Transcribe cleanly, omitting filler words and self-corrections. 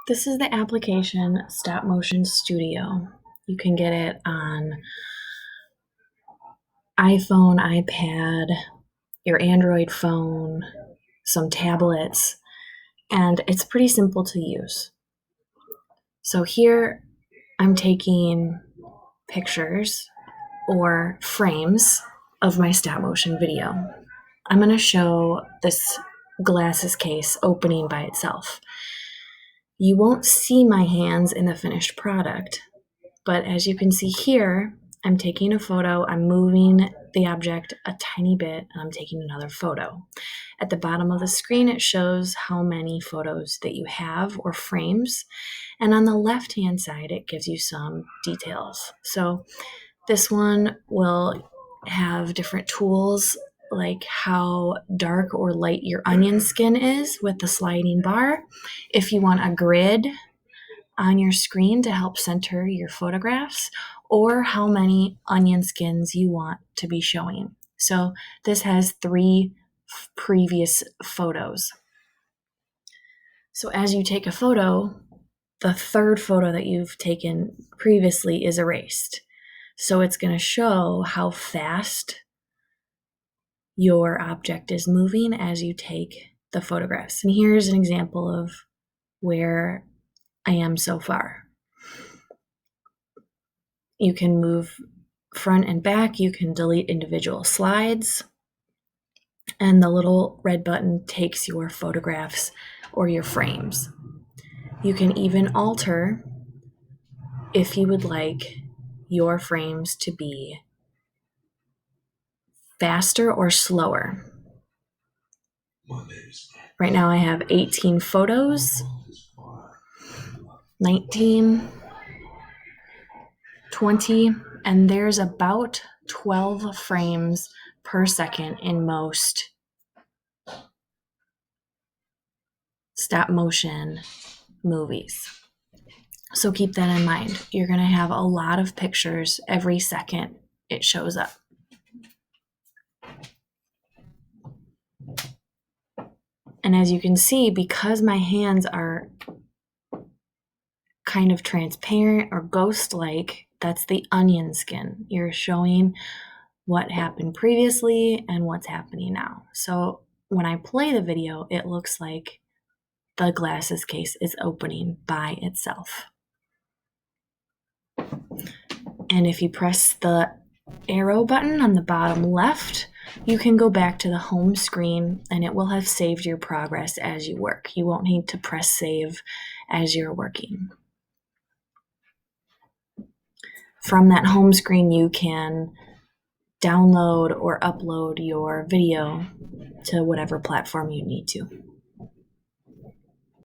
This is the application Stop Motion Studio. You can get it on iPhone, iPad, your Android phone, some tablets, and it's pretty simple to use. So here I'm taking pictures or frames of my stop motion video. I'm going to show this glasses case opening by itself. You won't see my hands in the finished product, but as you can see here, I'm taking a photo, I'm moving the object a tiny bit, and I'm taking another photo. At the bottom of the screen, it shows how many photos that you have or frames, and on the left-hand side, it gives you some details. So this one will have different tools like how dark or light your onion skin is with the sliding bar. If you want a grid on your screen to help center your photographs, or how many onion skins you want to be showing. So this has 3 previous photos. So as you take a photo, the third photo that you've taken previously is erased. So it's going to show how fast your object is moving as you take the photographs. And here's an example of where I am so far. You can move front and back, you can delete individual slides, and the little red button takes your photographs or your frames. You can even alter if you would like your frames to be faster or slower. Right now I have 18 photos, 19, 20, and there's about 12 frames per second in most stop motion movies. So keep that in mind. You're going to have a lot of pictures every second it shows up. And as you can see, because my hands are kind of transparent or ghost-like, that's the onion skin. You're showing what happened previously and what's happening now. So when I play the video, it looks like the glasses case is opening by itself. And if you press the arrow button on the bottom left, you can go back to the home screen and it will have saved your progress as you work. You won't need to press save as you're working. From that home screen, you can download or upload your video to whatever platform you need to.